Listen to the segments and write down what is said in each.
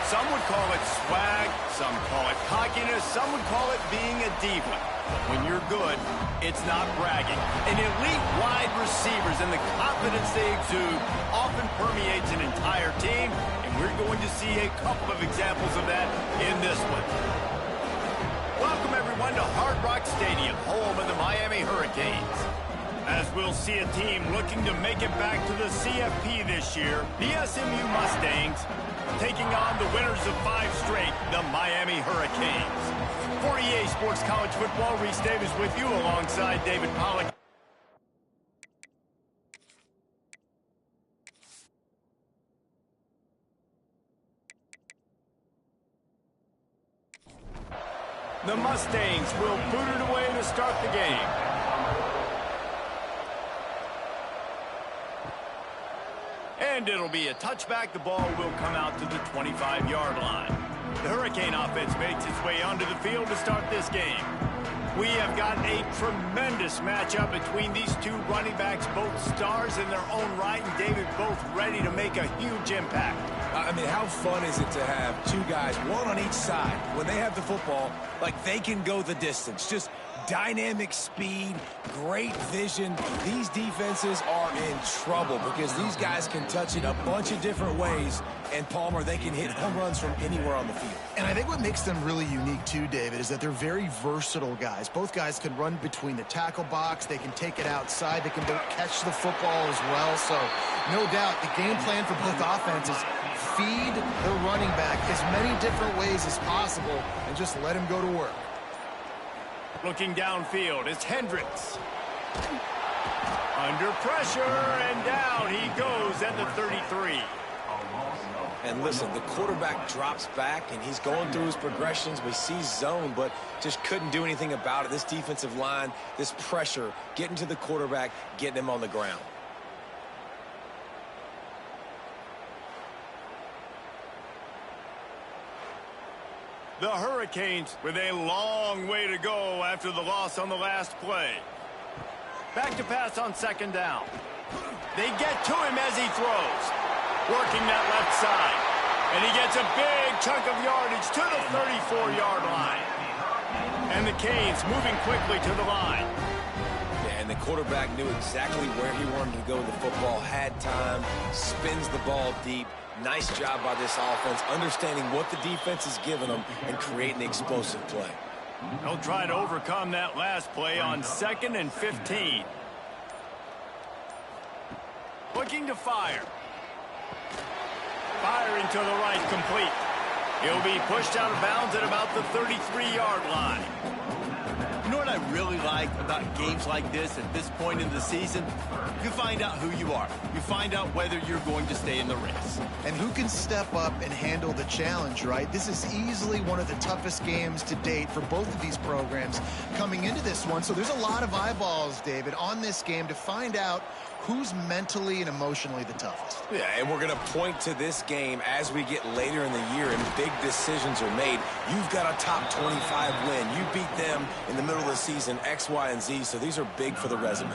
Some would call it swag, some call it cockiness, some would call it being a diva. But when you're good, it's not bragging. An elite wide receivers and the confidence they exude often permeates an entire team, and we're going to see a couple of examples of that in this one. Welcome, everyone, to Hard Rock Stadium, home of the Miami Hurricanes. As we'll see a team looking to make it back to the CFP this year, the SMU Mustangs taking on the winners of 5 straight, the Miami Hurricanes. For EA Sports College Football, Reese Davis with you alongside David Pollack. The Mustangs will boot it away to start the game. And it'll be a touchback. The ball will come out to the 25-yard line. The Hurricane offense makes its way onto the field to start this game. We have got a tremendous matchup between these two running backs, both stars in their own right, and David, both ready to make a huge impact. I mean, how fun is it to have two guys, one on each side, when they have the football, like they can go the distance. Just dynamic speed, great vision. These defenses are in trouble because these guys can touch it a bunch of different ways. And, Palmer, they can hit home runs from anywhere on the field. And I think what makes them really unique, too, David, is that they're very versatile guys. Both guys can run between the tackle box. They can take it outside. They can both catch the football as well. So, no doubt, the game plan for both offenses, feed the running back as many different ways as possible and just let him go to work. Looking downfield, it's Hendricks. Under pressure, and down he goes at the 33. And listen, the quarterback drops back, and he's going through his progressions. We see zone, but just couldn't do anything about it. This defensive line, this pressure, getting to the quarterback, getting him on the ground. The Hurricanes with a long way to go after the loss on the last play. Back to pass on second down. They get to him as he throws. Working that left side. And he gets a big chunk of yardage to the 34-yard line. And the Canes moving quickly to the line. Yeah, and the quarterback knew exactly where he wanted to go with the football, had time, spins the ball deep. Nice job by this offense, understanding what the defense is giving them and creating the explosive play. They'll try to overcome that last play on 2nd and 15. Looking to fire. Firing to the right, complete. He'll be pushed out of bounds at about the 33-yard line. You know what I really like about games like this at this point in the season? You find out who you are. You find out whether you're going to stay in the race. And who can step up and handle the challenge, right? This is easily one of the toughest games to date for both of these programs coming into this one. So there's a lot of eyeballs, David, on this game to find out who's mentally and emotionally the toughest. Yeah, and we're going to point to this game as we get later in the year and big decisions are made. You've got a top 25 win. You beat them in the middle of the season, X, Y, and Z, so these are big for the resume.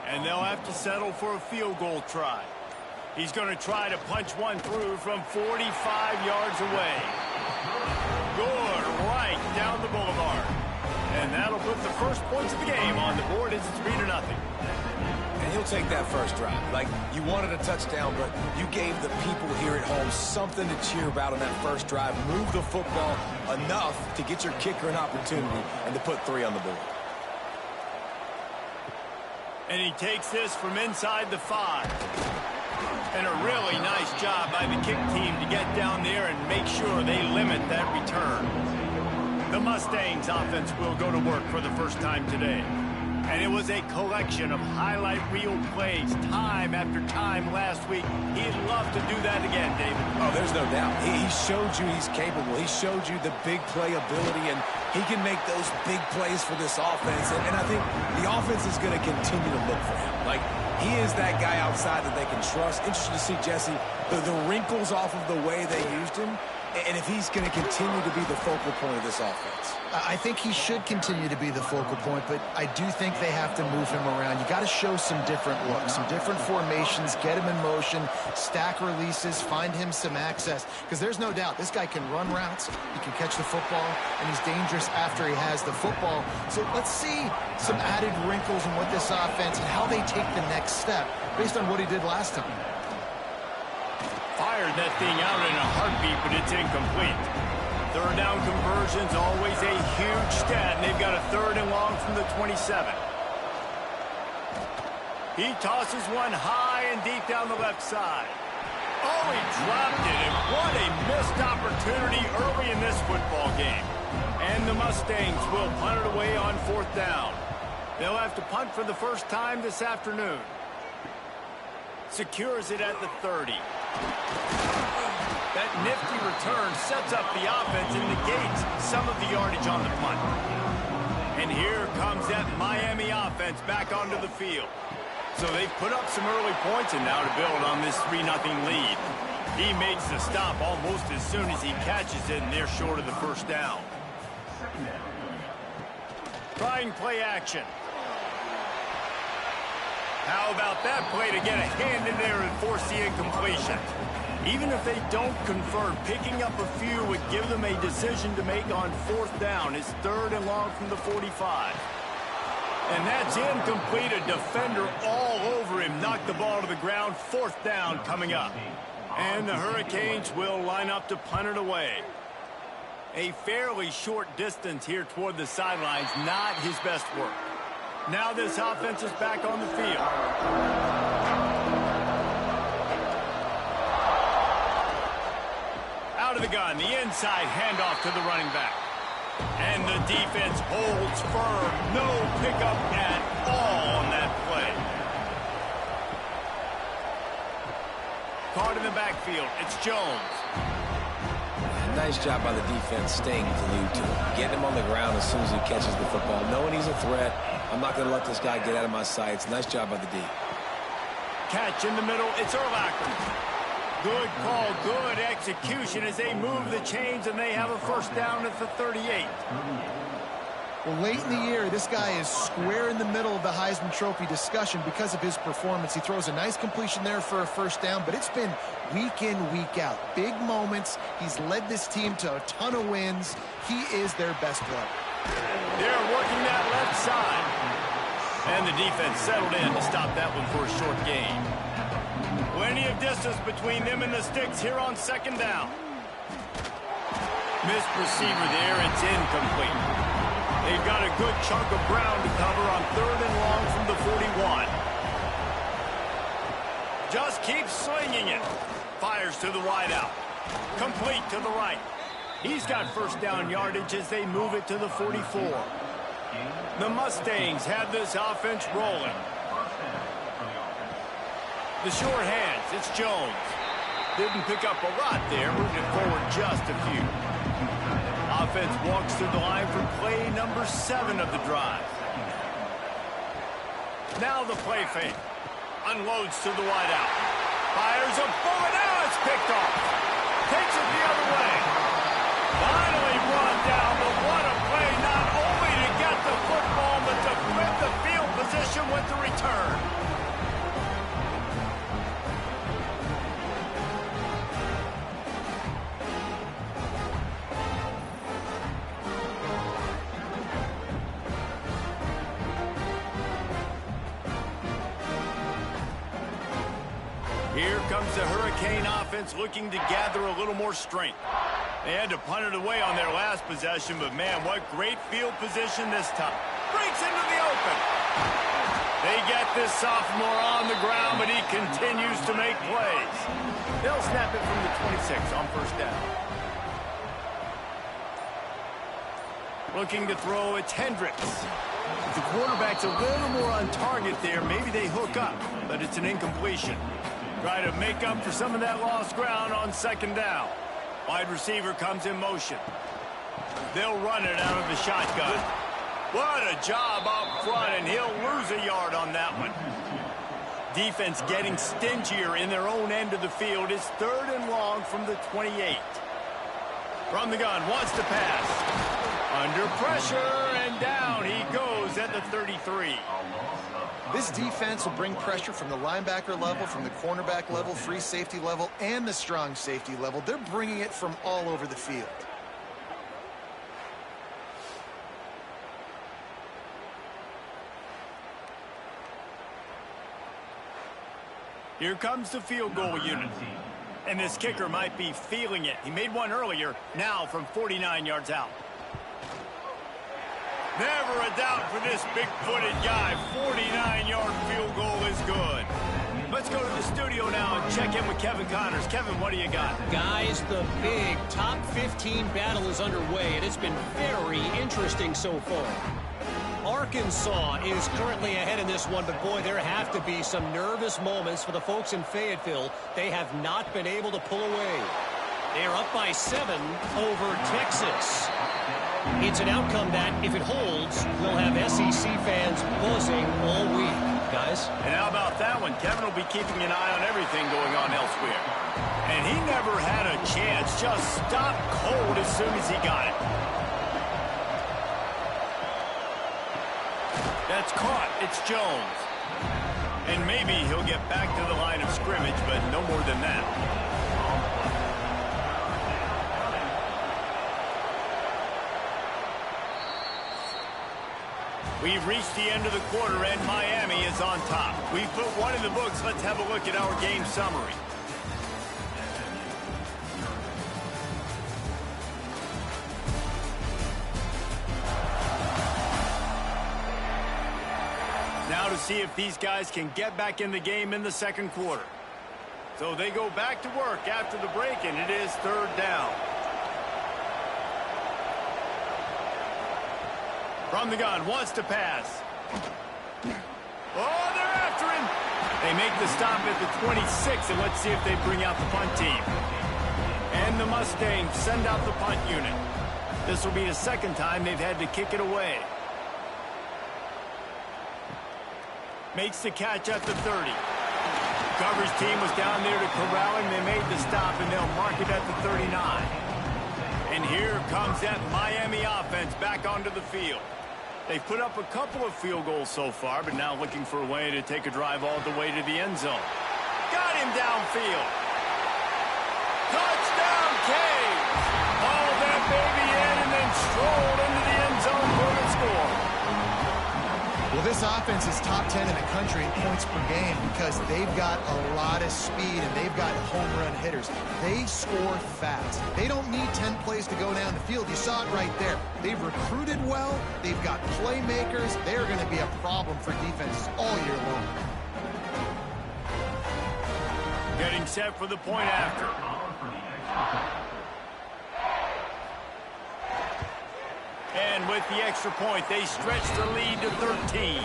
And they'll have to settle for a field goal try. He's going to try to punch one through from 45 yards away. Good, right down the boulevard. And that'll put the first points of the game on the board as it's 3-0. And he'll take that first drive. Like, you wanted a touchdown, but you gave the people here at home something to cheer about on that first drive. Move the football enough to get your kicker an opportunity and to put 3 on the board. And he takes this from inside the 5. And a really nice job by the kick team to get down there and make sure they limit that return. The Mustangs offense will go to work for the first time today. And it was a collection of highlight reel plays time after time last week. He'd love to do that again, David. Oh, there's no doubt. He showed you he's capable. He showed you the big play ability, and he can make those big plays for this offense. And I think the offense is going to continue to look for him. Like, he is that guy outside that they can trust. Interesting to see, Jesse, the wrinkles off of the way they used him. And if he's going to continue to be the focal point of this offense. I think he should continue to be the focal point, but I do think they have to move him around. You got to show some different looks, some different formations, get him in motion, stack releases, find him some access, because there's no doubt this guy can run routes, he can catch the football, and he's dangerous after he has the football. So let's see some added wrinkles in what this offense and how they take the next step based on what he did last time. Fired that thing out in a heartbeat, but it's incomplete. Third down conversion's always a huge stat, and they've got a 3rd and long from the 27. He tosses one high and deep down the left side. Oh, he dropped it, and what a missed opportunity early in this football game. And the Mustangs will punt it away on 4th down. They'll have to punt for the first time this afternoon. Secures it at the 30. That nifty return sets up the offense and negates some of the yardage on the punt. And here comes that Miami offense back onto the field. So they've put up some early points and now to build on this 3-0 lead. He makes the stop almost as soon as he catches it, and they're short of the first down. Trying play action. How about that play to get a hand in there and force the incompletion? Even if they don't convert, picking up a few would give them a decision to make on 4th down. It's 3rd and long from the 45. And that's incomplete. A defender all over him. Knocked the ball to the ground. 4th down coming up. And the Hurricanes will line up to punt it away. A fairly short distance here toward the sidelines. Not his best work. Now this offense is back on the field. Out of the gun, the inside handoff to the running back. And the defense holds firm. No pickup at all on that play. Caught in the backfield, it's Jones. Nice job by the defense staying glued to him. Getting him on the ground as soon as he catches the football. Knowing he's a threat, I'm not going to let this guy get out of my sights. Nice job by the D. Catch in the middle, it's Urlacher. Good call, good execution as they move the chains, and they have a first down at the 38. Well, late in the year, this guy is square in the middle of the Heisman Trophy discussion because of his performance. He throws a nice completion there for a first down, but it's been week in, week out. Big moments. He's led this team to a ton of wins. He is their best player. They're working that left side. And the defense settled in to stop that one for a short gain. Plenty of distance between them and the sticks here on 2nd down. Missed receiver there. It's incomplete. They've got a good chunk of ground to cover on 3rd and long from the 41. Just keeps swinging it. Fires to the wideout. Complete to the right. He's got first down yardage as they move it to the 44. The Mustangs have this offense rolling. The short hands, it's Jones. Didn't pick up a lot there, moved it forward just a few. Offense walks through the line for play number 7 of the drive. Now the play fake. Unloads to the wideout. Fires a bullet. Now it's picked off. Takes it the other way. Finally brought down, but what a play. Not only to get the football, but to flip the field position with the return. Here comes the Hurricane offense looking to gather a little more strength. They had to punt it away on their last possession, but man, what great field position this time. Breaks into the open. They get this sophomore on the ground, but he continues to make plays. They'll snap it from the 26 on first down. Looking to throw, it's Hendricks. If the quarterback's a little more on target there, maybe they hook up, but it's an incompletion. Try to make up for some of that lost ground on 2nd down. Wide receiver comes in motion. They'll run it out of the shotgun. What a job up front, and he'll lose a yard on that one. Defense getting stingier in their own end of the field. It's 3rd and long from the 28. From the gun, wants to pass. Under pressure, and down he goes at the 33. This defense will bring pressure from the linebacker level, from the cornerback level, free safety level, and the strong safety level. They're bringing it from all over the field. Here comes the field goal unit. And this kicker might be feeling it. He made one earlier, now from 49 yards out. Never a doubt for this big-footed guy. 49-yard field goal is good. Let's go to the studio now and check in with Kevin Connors. Kevin, what do you got? Guys, the big top 15 battle is underway, and it's been very interesting so far. Arkansas is currently ahead in this one, but boy, there have to be some nervous moments for the folks in Fayetteville. They have not been able to pull away. They're up by 7 over Texas. It's an outcome that, if it holds, will have SEC fans buzzing all week. Guys? And how about that one? Kevin will be keeping an eye on everything going on elsewhere. And he never had a chance. Just stopped cold as soon as he got it. That's caught. It's Jones. And maybe he'll get back to the line of scrimmage, but no more than that. We've reached the end of the quarter, and Miami is on top. We've put one in the books. Let's have a look at our game summary. Now to see if these guys can get back in the game in the second quarter. So they go back to work after the break, and it is third down. From the gun, wants to pass. Oh, they're after him. They make the stop at the 26, and let's see if they bring out the punt team. And the Mustangs send out the punt unit. This will be the second time they've had to kick it away. Makes the catch at the 30. Coverage team was down there to corral him. They made the stop, and they'll mark it at the 39. And here comes that Miami offense back onto the field. They've put up a couple of field goals so far, but now looking for a way to take a drive all the way to the end zone. Got him downfield. Touchdown, Caves! Hauled that baby in and then strolled into the end zone for the score. Well, this offense is top 10 in the country in points per game because they've got a lot of speed and they've got home run hitters. They score fast. They don't need 10 plays to go down the field. You saw it right there. They've recruited well. They've got playmakers. They're going to be a problem for defenses all year long. Getting set for the point after. And with the extra point, they stretch the lead to 13.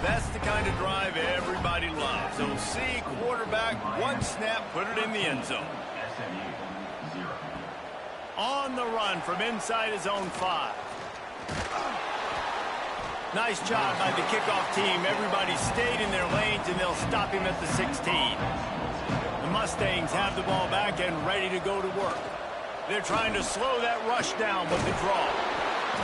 That's the kind of drive everybody loves. So see, quarterback, one snap, put it in the end zone. On the run from inside his own 5. Nice job by the kickoff team. Everybody stayed in their lanes, and they'll stop him at the 16. The Mustangs have the ball back and ready to go to work. They're trying to slow that rush down with the draw.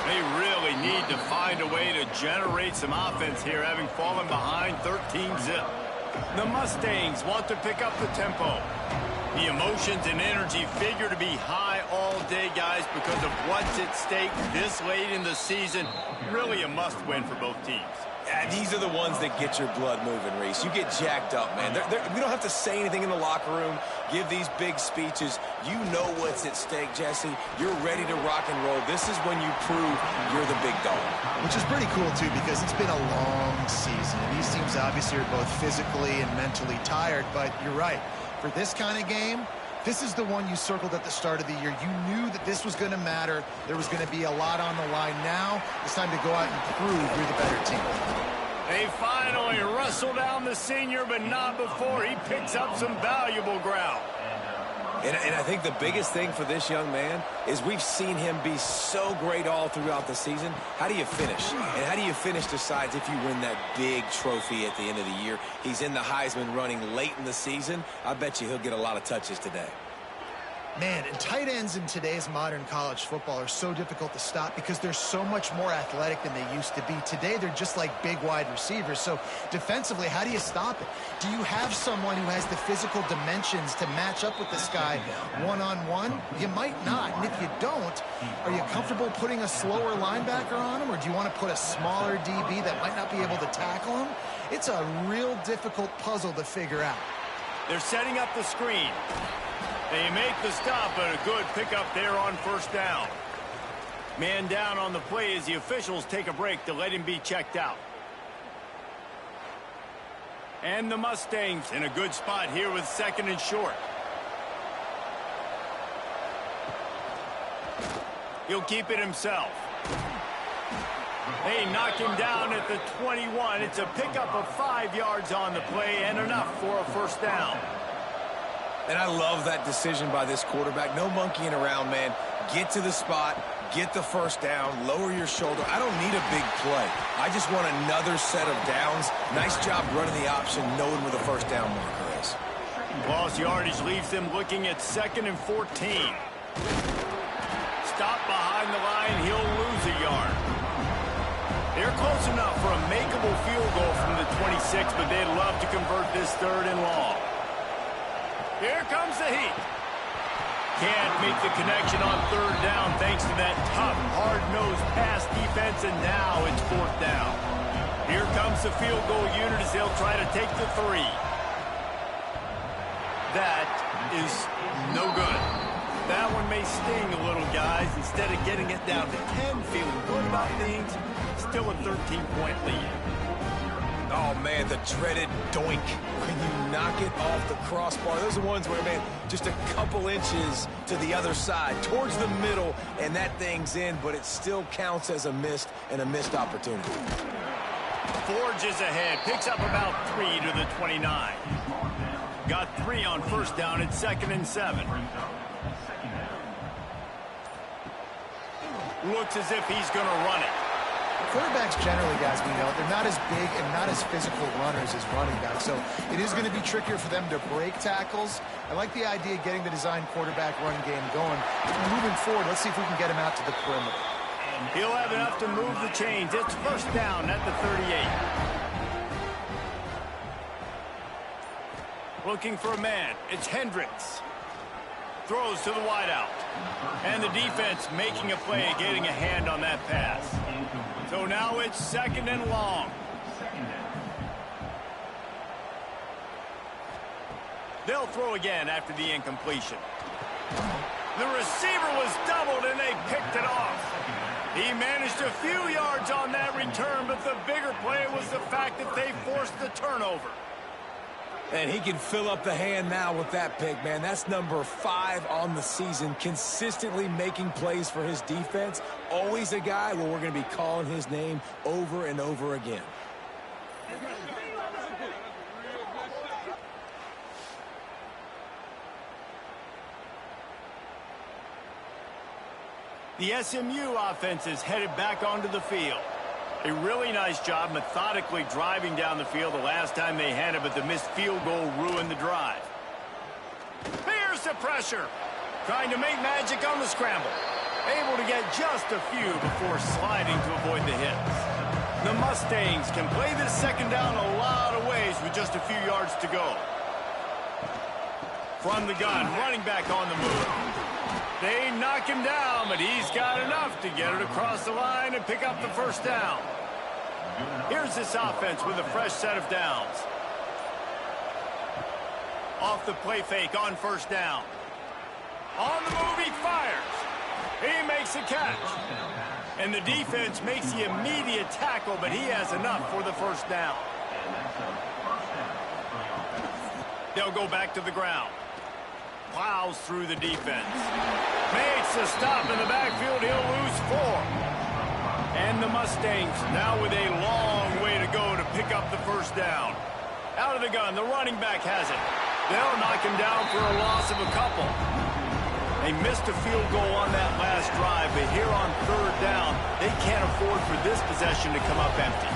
They really need to find a way to generate some offense here, having fallen behind 13-zip. The Mustangs want to pick up the tempo. The emotions and energy figure to be high all day, guys, because of what's at stake this late in the season. Really a must-win for both teams. Yeah, these are the ones that get your blood moving, Reese. You get jacked up, man. We don't have to say anything in the locker room, give these big speeches. You know what's at stake, Jesse. You're ready to rock and roll. This is when you prove you're the big dog. Which is pretty cool, too, because it's been a long season. And these teams obviously are both physically and mentally tired, but you're right. For this kind of game, this is the one you circled at the start of the year. You knew that this was going to matter. There was going to be a lot on the line. Now it's time to go out and prove you're the better team. They finally wrestle down the senior, but not before he picks up some valuable ground. And I think the biggest thing for this young man is we've seen him be so great all throughout the season. How do you finish? And how do you finish decides if you win that big trophy at the end of the year. He's in the Heisman running late in the season. I bet you he'll get a lot of touches today. Man, and tight ends in today's modern college football are so difficult to stop because they're so much more athletic than they used to be. Today, they're just like big wide receivers. So defensively, how do you stop it? Do you have someone who has the physical dimensions to match up with this guy one-on-one? You might not. And if you don't, are you comfortable putting a slower linebacker on him? Or do you want to put a smaller DB that might not be able to tackle him? It's a real difficult puzzle to figure out. They're setting up the screen. They make the stop, but a good pickup there on first down. Man down on the play as the officials take a break to let him be checked out. And the Mustangs in a good spot here with second and short. He'll keep it himself. They knock him down at the 21. It's a pickup of 5 yards on the play and enough for a first down. And I love that decision by this quarterback. No monkeying around, man. Get to the spot, get the first down, lower your shoulder. I don't need a big play. I just want another set of downs. Nice job running the option, knowing where the first down marker is. Lost yardage leaves them looking at 2nd and 14. Stop behind the line, he'll lose a yard. They're close enough for a makeable field goal from the 26, but they'd love to convert this 3rd and long. Here comes the heat. Can't make the connection on 3rd down thanks to that tough, hard-nosed pass defense, and now it's 4th down. Here comes the field goal unit as they'll try to take the 3. That is no good. That one may sting a little, guys. Instead of getting it down to 10, feeling good about things, still a 13-point lead. Oh, man, the dreaded doink. When you knock it off the crossbar, those are ones where, man, just a couple inches to the other side, towards the middle, and that thing's in, but it still counts as a missed opportunity. Forges ahead, picks up about 3 to the 29. Got 3 on first down at 2nd and 7. Looks as if he's going to run it. Quarterbacks generally, guys, we know, they're not as big and not as physical runners as running backs, so it is going to be trickier for them to break tackles. I like the idea of getting the design quarterback run game going. Moving forward, let's see if we can get him out to the perimeter. He'll have enough to move the chains. It's first down at the 38. Looking for a man. It's Hendricks. Throws to the wideout. And the defense making a play, getting a hand on that pass. So now it's 2nd and long. They'll throw again after the incompletion. The receiver was doubled and they picked it off. He managed a few yards on that return, but the bigger play was the fact that they forced the turnover. And he can fill up the hand now with that pick, man. That's number 5 on the season, consistently making plays for his defense. Always a guy where we're going to be calling his name over and over again. The SMU offense is headed back onto the field. A really nice job methodically driving down the field the last time they had it, but the missed field goal ruined the drive. Here's the pressure. Trying to make magic on the scramble. Able to get just a few before sliding to avoid the hits. The Mustangs can play this 2nd down a lot of ways with just a few yards to go. From the gun, running back on the move. They knock him down, but he's got enough to get it across the line and pick up the first down. Here's this offense with a fresh set of downs. Off the play fake on first down. On the move, he fires. He makes a catch. And the defense makes the immediate tackle, but he has enough for the first down. They'll go back to the ground. Plows through the defense. Makes a stop in the backfield. He'll lose 4. And the Mustangs now with a long way to go to pick up the first down. Out of the gun, the running back has it. They'll knock him down for a loss of a couple. They missed a field goal on that last drive, but here on 3rd down, they can't afford for this possession to come up empty.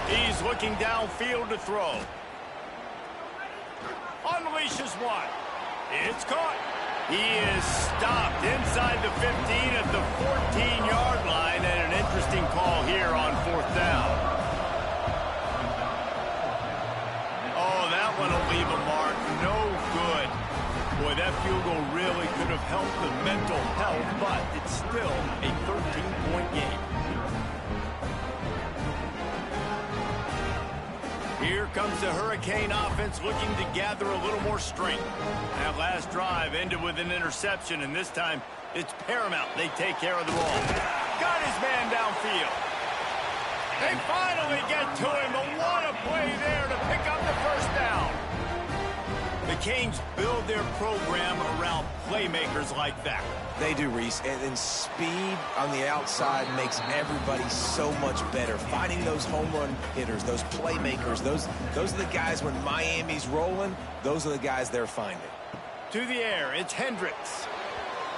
He's looking downfield to throw. Unleashes one. It's caught. He is stopped inside the 15 at the 14-yard line, and an interesting call here on 4th down. Oh, that one will leave a mark. No good. Boy, that field goal really could have helped the mental health, but it's still a 13-point game. Here comes the Hurricane offense looking to gather a little more strength. That last drive ended with an interception, and this time it's paramount they take care of the ball. Got his man downfield. They finally get to him, but what a play there to pick up the first down. The Canes build their program around playmakers like that. They do, Reese, and speed on the outside makes everybody so much better. Finding those home run hitters, those playmakers, those are the guys when Miami's rolling, those are the guys they're finding. To the air, it's Hendricks.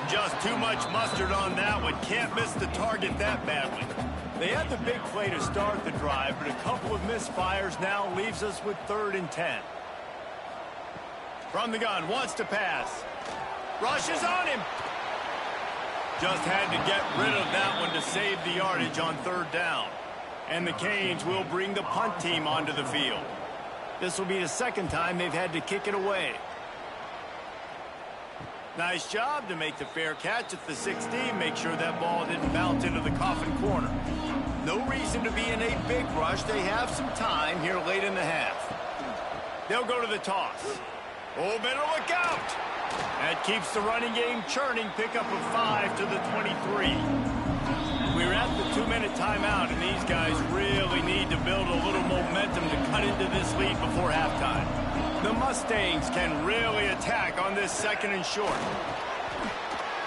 Just too much mustard on that one. Can't miss the target that badly. They had the big play to start the drive, but a couple of misfires now leaves us with 3rd and 10. From the gun, wants to pass. Rushes on him. Just had to get rid of that one to save the yardage on 3rd down. And the Canes will bring the punt team onto the field. This will be the 2nd time they've had to kick it away. Nice job to make the fair catch at the 16. Make sure that ball didn't bounce into the coffin corner. No reason to be in a big rush. They have some time here late in the half. They'll go to the toss. Oh, better look out. That keeps the running game churning. Pickup of 5 to the 23. We're at the 2-minute timeout, and these guys really need to build a little momentum to cut into this lead before halftime. The Mustangs can really attack on this 2nd and short.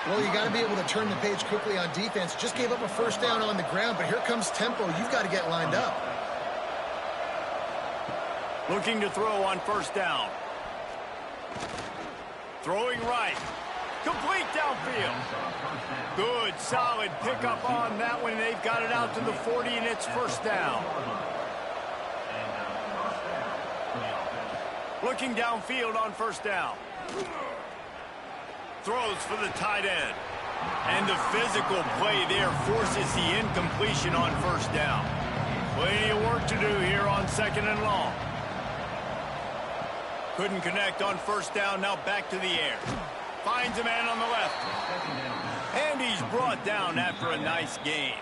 Well, you got to be able to turn the page quickly on defense. Just gave up a 1st down on the ground, but here comes tempo. You've got to get lined up. Looking to throw on 1st down. Throwing right. Complete downfield. Good, solid pickup on that one. They've got it out to the 40, and it's 1st down. Looking downfield on 1st down. Throws for the tight end. And the physical play there forces the incompletion on 1st down. Plenty of work to do here on 2nd and long. Couldn't connect on 1st down, now back to the air. Finds a man on the left. And he's brought down after a nice gain.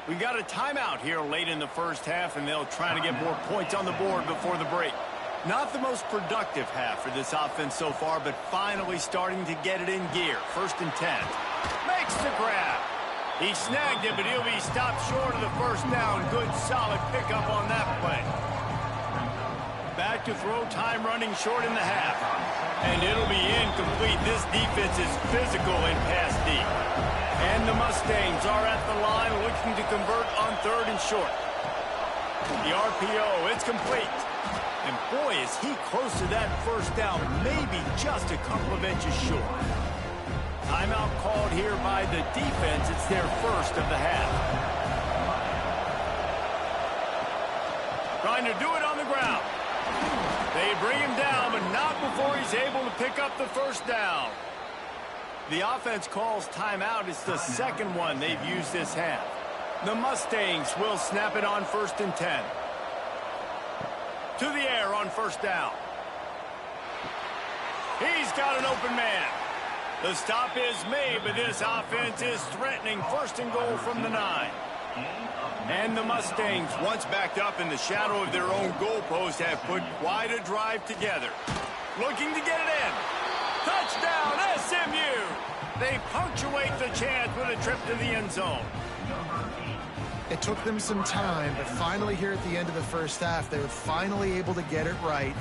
We got a timeout here late in the 1st half, and they'll try to get more points on the board before the break. Not the most productive half for this offense so far, but finally starting to get it in gear. 1st and 10. Makes the grab. He snagged it, but he'll be stopped short of the 1st down. Good, solid pickup on that play. Back to throw, time running short in the half. And it'll be incomplete. This defense is physical in pass deep. And the Mustangs are at the line looking to convert on 3rd and short. The RPO, it's complete. And boy, is he close to that 1st down, maybe just a couple of inches short. Timeout called here by the defense. It's their 1st of the half. Trying to do it on the ground. They bring him down, but not before he's able to pick up the 1st down. The offense calls timeout. It's the 2nd one they've used this half. The Mustangs will snap it on 1st and 10. To the air on 1st down. He's got an open man. The stop is made, but this offense is threatening. 1st and goal from the 9. And the Mustangs, once backed up in the shadow of their own goalpost, have put quite a drive together. Looking to get it in. Touchdown, SMU! They punctuate the chance with a trip to the end zone. It took them some time, but finally here at the end of the 1st half, they were finally able to get it right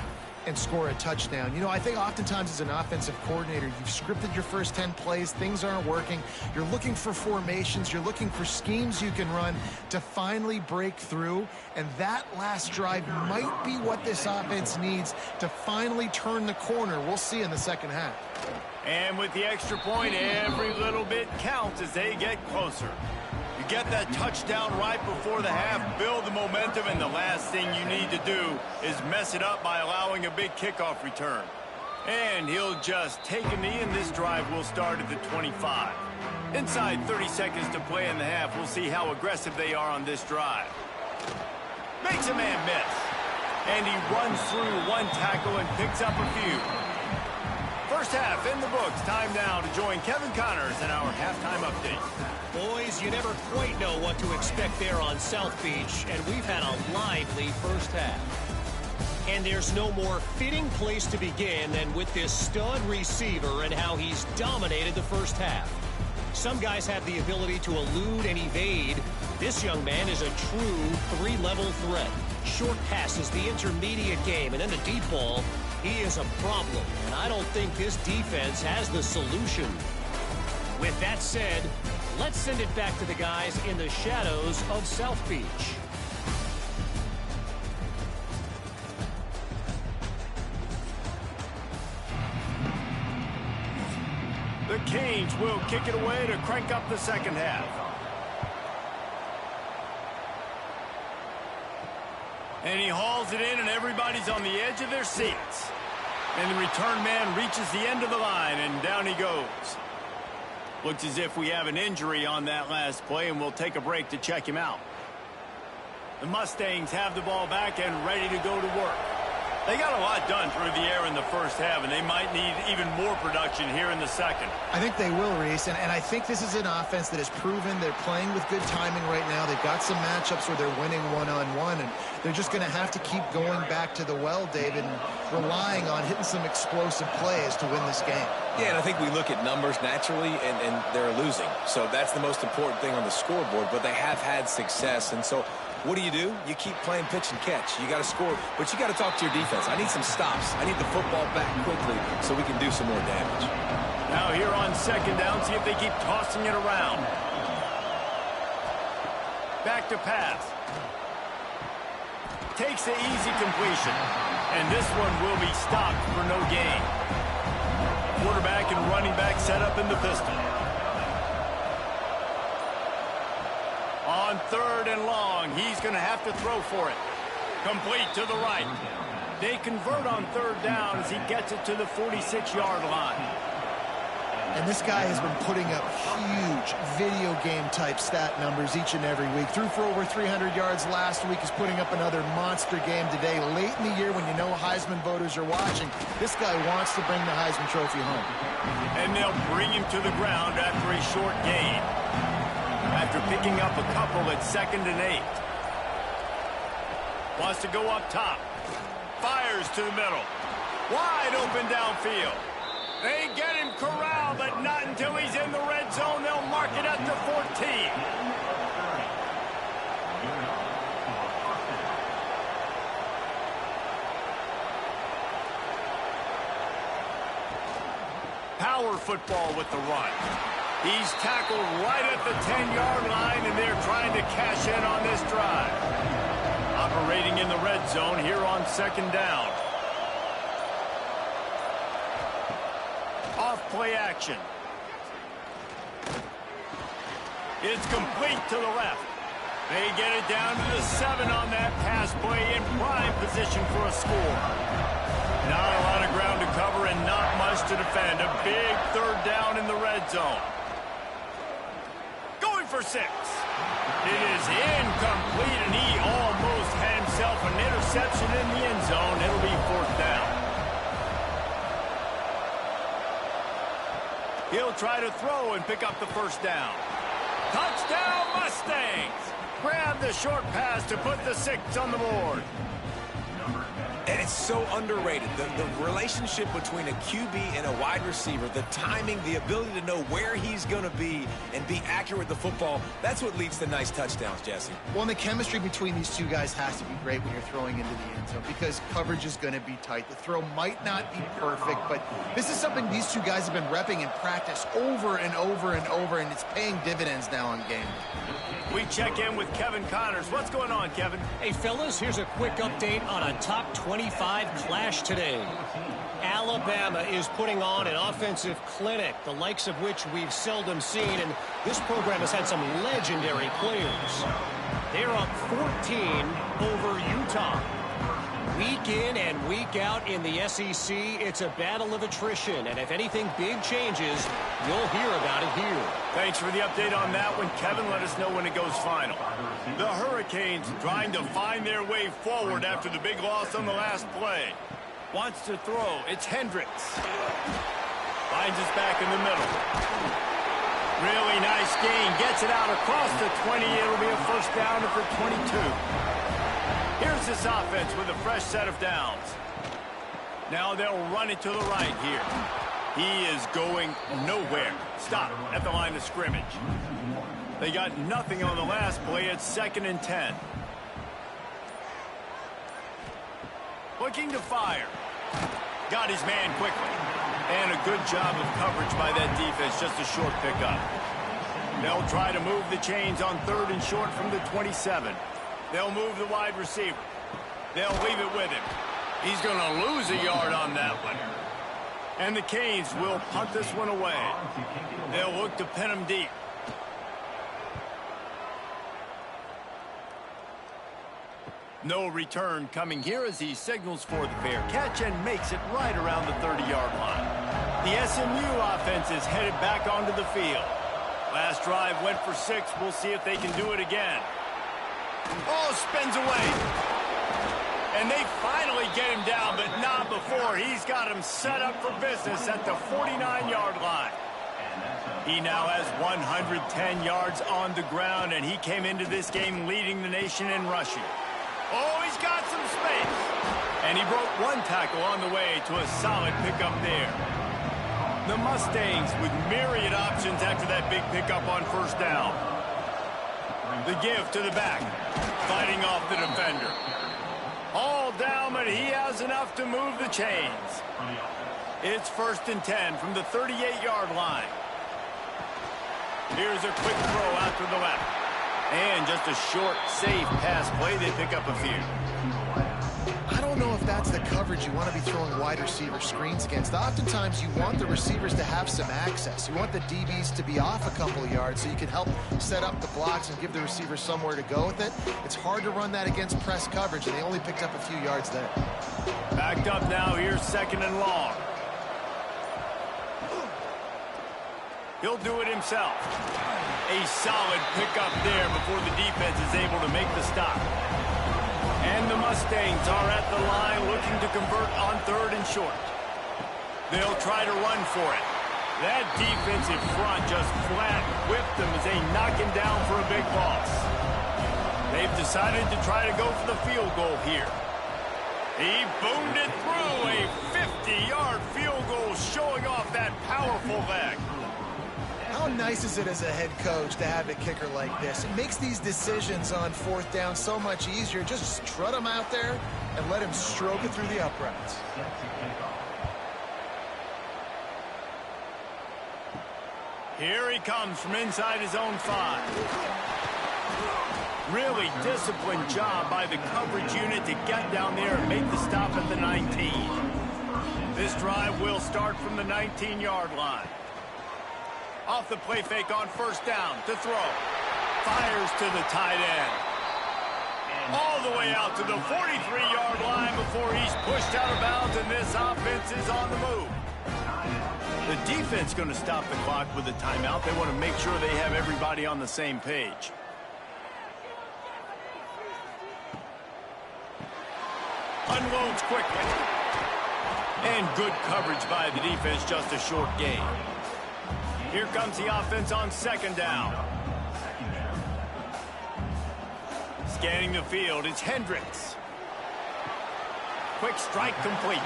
and score a touchdown. You know, I think oftentimes as an offensive coordinator, you've scripted your first 10 plays, things aren't working. You're looking for formations, you're looking for schemes you can run to finally break through, and that last drive might be what this offense needs to finally turn the corner. We'll see in the 2nd half. And with the extra point, every little bit counts as they get closer. You get that touchdown right before the half, build the momentum, and the last thing you need to do is mess it up by allowing a big kickoff return. And he'll just take a knee, and this drive will start at the 25. Inside 30 seconds to play in the half. We'll see how aggressive they are on this drive. Makes a man miss. And he runs through one tackle and picks up a few. First half in the books. Time now to join Kevin Connors in our halftime update. Boys, you never quite know what to expect there on South Beach, and we've had a lively first half. And there's no more fitting place to begin than with this stud receiver and how he's dominated the first half. Some guys have the ability to elude and evade. This young man is a true three-level threat. Short passes, the intermediate game, and then the deep ball. He is a problem, and I don't think this defense has the solution. With that said, let's send it back to the guys in the shadows of South Beach. The Canes will kick it away to crank up the second half. And he hauls it in, and everybody's on the edge of their seats. And the return man reaches the end of the line, and down he goes. Looks as if we have an injury on that last play, and we'll take a break to check him out. The Mustangs have the ball back and ready to go to work. They got a lot done through the air in the first half, and they might need even more production here in the second. I think they will, Reese, and I think this is an offense that has proven they're playing with good timing right now. They've got some matchups where they're winning one-on-one, and they're just going to have to keep going back to the well, David, and relying on hitting some explosive plays to win this game. Yeah, and I think we look at numbers naturally, and they're losing. So that's the most important thing on the scoreboard, but they have had success, and so what do? You keep playing pitch and catch. You got to score, but you got to talk to your defense. I need some stops. I need the football back quickly so we can do some more damage. Now here on second down, see if they keep tossing it around. Back to pass. Takes the easy completion. And this one will be stopped for no gain. Quarterback and running back set up in the pistol. On third and long, he's going to have to throw for it. Complete to the right. They convert on third down as he gets it to the 46-yard line. And this guy has been putting up huge video game type stat numbers each and every week. Threw for over 300 yards last week. He's putting up another monster game today. Late in the year when you know Heisman voters are watching, this guy wants to bring the Heisman Trophy home. And they'll bring him to the ground after a short gain. After picking up a couple at 2nd and 8. Wants to go up top. Fires to the middle. Wide open downfield. They get him corralled, but not until he's in the red zone. They'll mark it at the 14. Power football with the run. He's tackled right at the 10-yard line, and they're trying to cash in on this drive. Operating in the red zone here on second down. Off play action. It's complete to the left. They get it down to the 7 on that pass play in prime position for a score. Not a lot of ground to cover and not much to defend. A big third down in the red zone. Going for 6. It is incomplete, and he almost had himself an interception in the end zone. It'll be 4th down. He'll try to throw and pick up the first down. Touchdown, Mustangs! Grab the short pass to put the 6 on the board. And it's so underrated. The relationship between a QB and a wide receiver, the timing, the ability to know where he's going to be and be accurate with the football, that's what leads to nice touchdowns, Jesse. Well, and the chemistry between these two guys has to be great when you're throwing into the end zone because coverage is going to be tight. The throw might not be perfect, but this is something these two guys have been repping in practice over and over and over, and it's paying dividends now in game. We check in with Kevin Connors. What's going on, Kevin? Hey, fellas, here's a quick update on a top 25 clash today. Alabama is putting on an offensive clinic, the likes of which we've seldom seen, and this program has had some legendary players. They're up 14 over Utah. Week in and week out in the SEC, it's a battle of attrition. And if anything big changes, you'll hear about it here. Thanks for the update on that one, Kevin. Let us know when it goes final. The Hurricanes trying to find their way forward after the big loss on the last play. Wants to throw. It's Hendricks. Finds us back in the middle. Really nice gain. Gets it out across the 20. It'll be a first down for 22. Here's this offense with a fresh set of downs. Now they'll run it to the right here. He is going nowhere. Stop at the line of scrimmage. They got nothing on the last play. It's 2nd and 10. Looking to fire. Got his man quickly. And a good job of coverage by that defense. Just a short pickup. They'll try to move the chains on 3rd and short from the 27. They'll move the wide receiver. They'll leave it with him. He's going to lose a yard on that one. And the Canes will punt this one away. They'll look to pin him deep. No return coming here as he signals for the fair catch and makes it right around the 30-yard line. The SMU offense is headed back onto the field. Last drive went for 6. We'll see if they can do it again. Oh, spins away. And they finally get him down, but not before. He's got him set up for business at the 49-yard line. He now has 110 yards on the ground, and he came into this game leading the nation in rushing. Oh, he's got some space. And he broke one tackle on the way to a solid pickup there. The Mustangs with myriad options after that big pickup on first down. The give to the back, fighting off the defender. All down, but he has enough to move the chains. It's 1st and 10 from the 38-yard line. Here's a quick throw out to the left. And just a short, safe pass play. They pick up a few. I don't know if that's the coverage you want to be throwing wide receiver screens against. Oftentimes, you want the receivers to have some access. You want the DBs to be off a couple of yards so you can help set up the blocks and give the receiver somewhere to go with it. It's hard to run that against press coverage, and they only picked up a few yards there. Backed up now. Here's 2nd and long. He'll do it himself. A solid pickup there before the defense is able to make the stop. And the Mustangs are at the line looking to convert on 3rd and short. They'll try to run for it. That defensive front just flat whipped them as they knock him down for a big loss. They've decided to try to go for the field goal here. He boomed it through. A 50-yard field goal showing off that powerful leg. How nice is it as a head coach to have a kicker like this? It makes these decisions on 4th down so much easier. Just strut him out there and let him stroke it through the uprights. Here he comes from inside his own 5. Really disciplined job by the coverage unit to get down there and make the stop at the 19. This drive will start from the 19-yard line. Off the play fake on 1st down to throw. Fires to the tight end. All the way out to the 43-yard line before he's pushed out of bounds, and this offense is on the move. The defense going to stop the clock with a timeout. They want to make sure they have everybody on the same page. Unloads quickly. And good coverage by the defense, just a short gain. Here comes the offense on 2nd down. Scanning the field, it's Hendricks. Quick strike complete.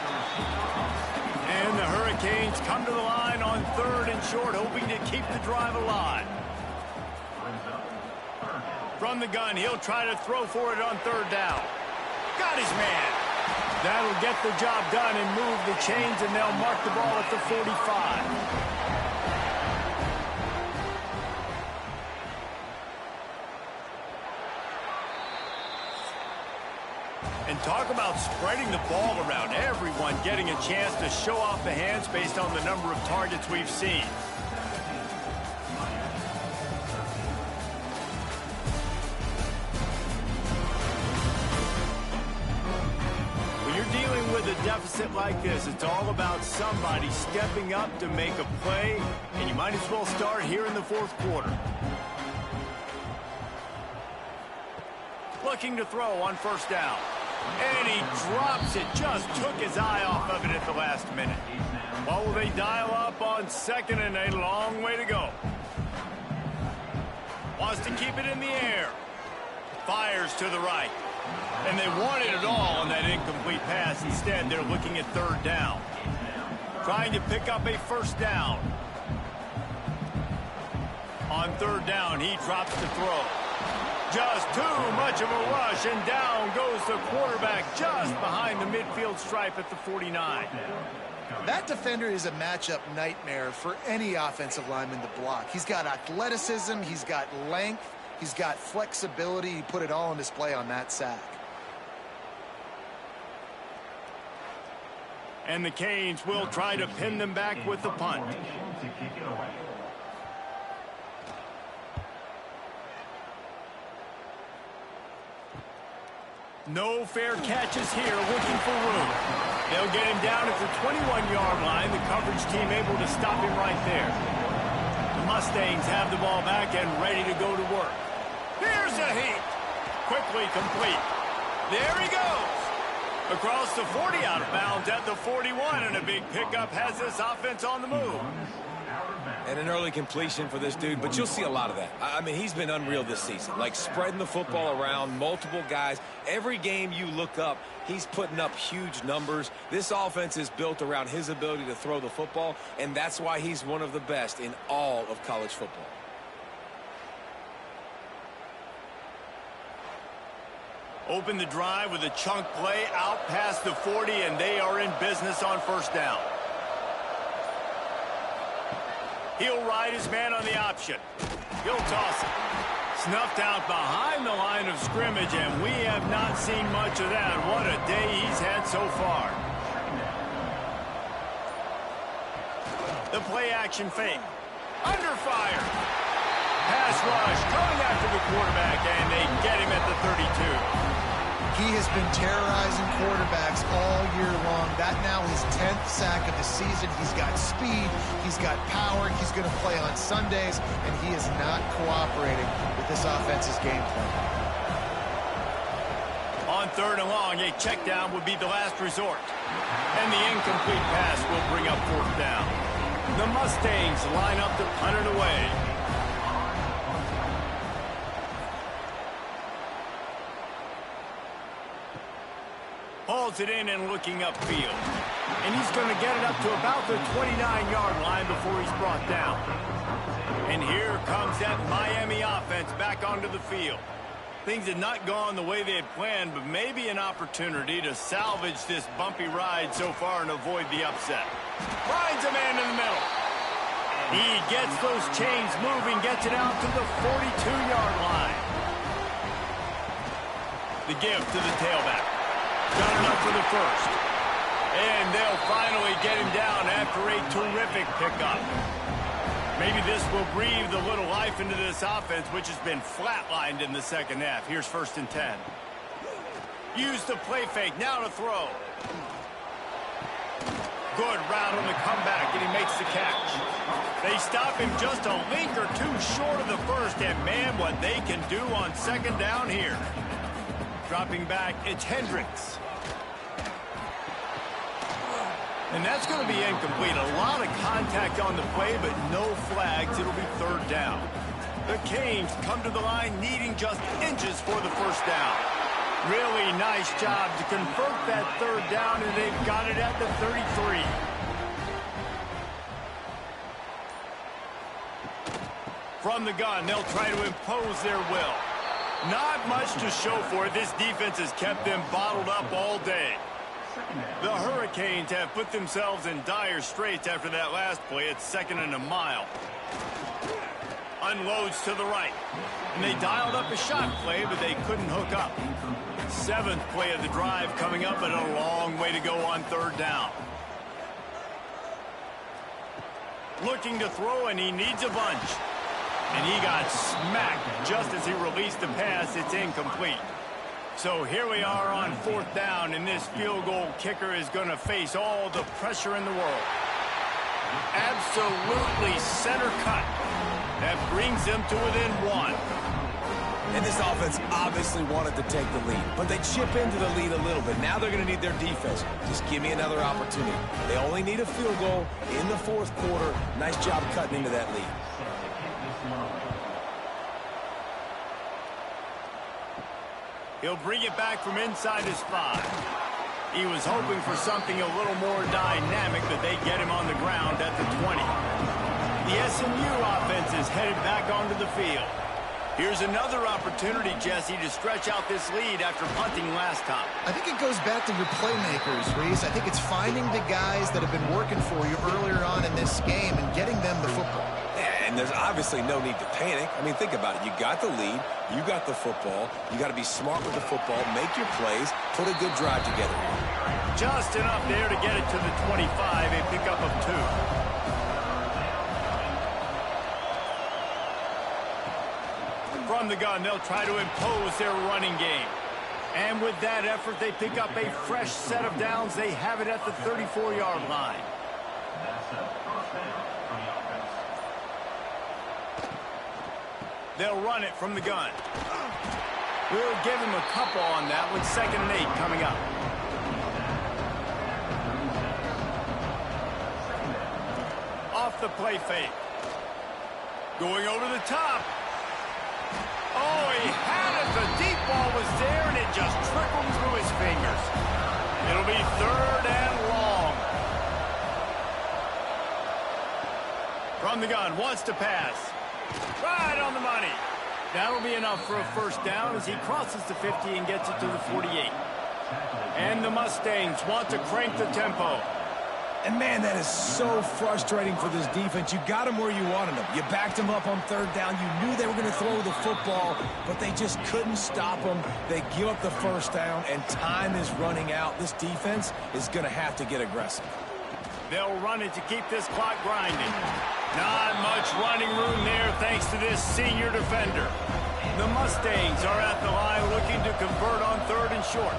And the Hurricanes come to the line on 3rd and short, hoping to keep the drive alive. From the gun, he'll try to throw for it on 3rd down. Got his man. That'll get the job done and move the chains, and they'll mark the ball at the 45. And talk about spreading the ball around. Everyone getting a chance to show off the hands based on the number of targets we've seen. deficit like this, it's all about somebody stepping up to make a play, and you might as well start here in the fourth quarter. Looking to throw on first down. And he drops it. Just took his eye off of it at the last minute. Well, will they dial up on second and a long way to go? Wants to keep it in the air. Fires to the right. And they wanted it all on that incomplete pass. Instead, they're looking at third down. Trying to pick up a first down. On third down, he drops to throw. Just too much of a rush, and down goes the quarterback just behind the midfield stripe at the 49. That defender is a matchup nightmare for any offensive lineman to block. He's got athleticism, he's got length, he's got flexibility. He put it all on display on that sack. And the Canes will try to pin them back with the punt. No fair catches here, looking for room. They'll get him down at the 21-yard line. The coverage team able to stop him right there. The Mustangs have the ball back and ready to go to work. Here's a heat. Quickly complete. There he goes. Across the 40, out of bounds at the 41, and a big pickup has this offense on the move. And an early completion for this dude, but you'll see a lot of that. I mean, he's been unreal this season, like spreading the football around, multiple guys. Every game you look up, he's putting up huge numbers. This offense is built around his ability to throw the football, and that's why he's one of the best in all of college football. Open the drive with a chunk play out past the 40, and they are in business on first down. He'll ride his man on the option. He'll toss it. Snuffed out behind the line of scrimmage, and we have not seen much of that. What a day he's had so far. The play action fake. Under fire. Pass rush coming after the quarterback, and they get him at the 32. He has been terrorizing quarterbacks all year long. That now his 10th sack of the season. He's got speed. He's got power. He's going to play on Sundays, and he is not cooperating with this offense's game plan. On third and long, a check down would be the last resort. And the incomplete pass will bring up fourth down. The Mustangs line up to punt it away. Hauls it in and looking upfield. And he's going to get it up to about the 29-yard line before he's brought down. And here comes that Miami offense back onto the field. Things had not gone the way they had planned, but maybe an opportunity to salvage this bumpy ride so far and avoid the upset. Finds a man in the middle. He gets those chains moving, gets it out to the 42-yard line. The give to the tailback. Got enough for the first. And they'll finally get him down after a terrific pickup. Maybe this will breathe a little life into this offense, which has been flatlined in the second half. Here's 1st and 10. Use the play fake. Now to throw. Good route on the comeback, and he makes the catch. They stop him just a link or two short of the first, and man, what they can do on second down here. Dropping back, it's Hendricks. And that's going to be incomplete. A lot of contact on the play, but no flags. It'll be third down. The Canes come to the line needing just inches for the first down. Really nice job to convert that third down, and they've got it at the 33. From the gun, they'll try to impose their will. Not much to show for it. This defense has kept them bottled up all day. The Hurricanes have put themselves in dire straits after that last play. It's 2nd and a mile. Unloads to the right. And they dialed up a shot play, but they couldn't hook up. 7th play of the drive coming up, and a long way to go on third down. Looking to throw, and he needs a bunch. And he got smacked just as he released the pass. It's incomplete. So here we are on 4th down, and this field goal kicker is going to face all the pressure in the world. Absolutely center cut. That brings them to within 1. And this offense obviously wanted to take the lead, but they chip into the lead a little bit. Now they're going to need their defense. Just give me another opportunity. They only need a field goal in the 4th quarter. Nice job cutting into that lead. He'll bring it back from inside his 5. He was hoping for something a little more dynamic, but they get him on the ground at the 20. The SMU offense is headed back onto the field. Here's another opportunity, Jesse, to stretch out this lead after punting last time. I think it goes back to your playmakers, Reese. I think it's finding the guys that have been working for you earlier on in this game and getting them the football. Yeah, and there's obviously no need to panic. I mean, think about it. You got the lead. You got the football. You got to be smart with the football, make your plays, put a good drive together. Just enough there to get it to the 25, a pickup of 2. From the gun, they'll try to impose their running game. And with that effort, they pick up a fresh set of downs. They have it at the 34-yard line. They'll run it from the gun. We'll give him a couple on that with 2nd and 8 coming up. Off the play fake. Going over the top. Oh, he had it. The deep ball was there, and it just trickled through his fingers. It'll be 3rd and long. From the gun, wants to pass. Right on the money. That'll be enough for a 1st down as he crosses the 50 and gets it to the 48. And the Mustangs want to crank the tempo. And, man, that is so frustrating for this defense. You got them where you wanted them. You backed them up on 3rd down. You knew they were going to throw the football, but they just couldn't stop them. They give up the 1st down, and time is running out. This defense is going to have to get aggressive. They'll run it to keep this clock grinding. Not much running room there thanks to this senior defender. The Mustangs are at the line looking to convert on 3rd and short.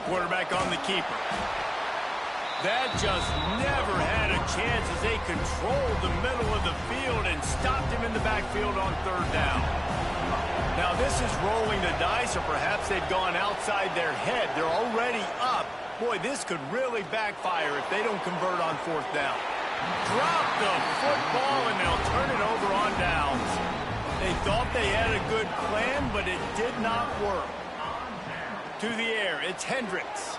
Quarterback on the keeper. That just never had a chance as they controlled the middle of the field and stopped him in the backfield on 3rd down. Now this is rolling the dice, or perhaps they've gone outside their head. They're already up. Boy, this could really backfire if they don't convert on 4th down. Drop the football and they'll turn it over on downs. They thought they had a good plan, but it did not work. To the air, it's Hendricks.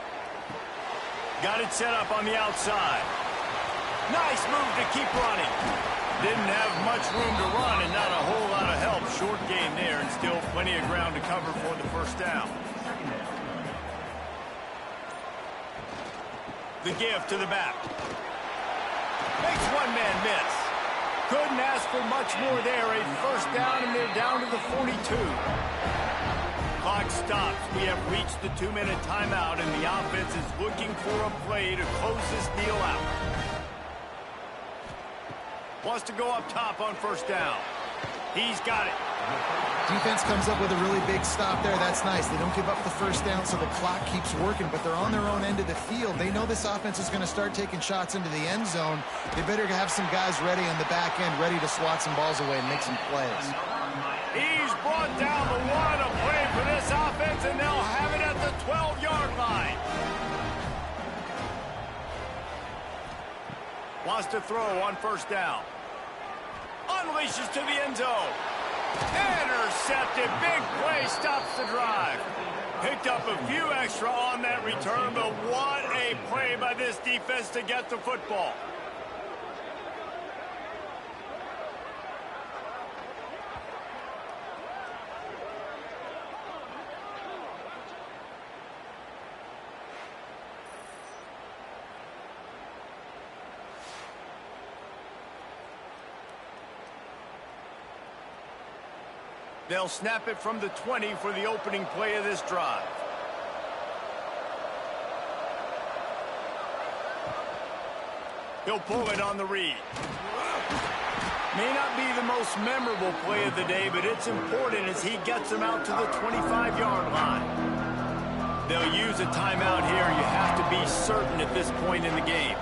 Got it set up on the outside. Nice move to keep running. Didn't have much room to run and not a whole lot of help. Short game there and still plenty of ground to cover for the 1st down. The give to the back. Makes one man miss. Couldn't ask for much more there. A 1st down and they're down to the 42. Clock stops. We have reached the 2-minute timeout, and the offense is looking for a play to close this deal out. Wants to go up top on 1st down. He's got it. Defense comes up with a really big stop there. That's nice. They don't give up the 1st down, so the clock keeps working, but they're on their own end of the field. They know this offense is going to start taking shots into the end zone. They better have some guys ready on the back end, ready to swat some balls away and make some plays. He's brought down the 1, a play for this offense, and they'll have it at the 12-yard line. Wants to throw on 1st down. Unleashes to the end zone. Intercepted. Big play stops the drive. Picked up a few extra on that return, but what a play by this defense to get the football. They'll snap it from the 20 for the opening play of this drive. He'll pull it on the read. May not be the most memorable play of the day, but it's important as he gets them out to the 25-yard line. They'll use a timeout here. You have to be certain at this point in the game.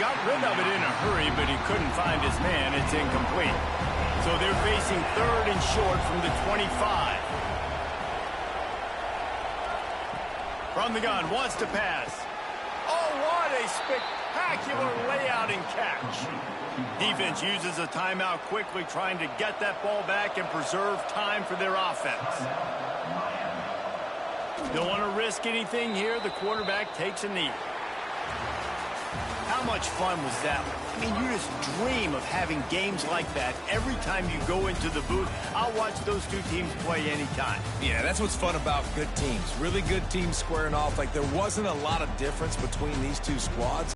Got rid of it in a hurry, but he couldn't find his man. It's incomplete. So they're facing 3rd and short from the 25. From the gun, wants to pass. Oh, what a spectacular layout and catch. Defense uses a timeout quickly, trying to get that ball back and preserve time for their offense. Don't want to risk anything here. The quarterback takes a knee. How much fun was that? I mean, you just dream of having games like that every time you go into the booth. I'll watch those two teams play anytime. Yeah, that's what's fun about good teams. Really good teams squaring off. Like, there wasn't a lot of difference between these two squads.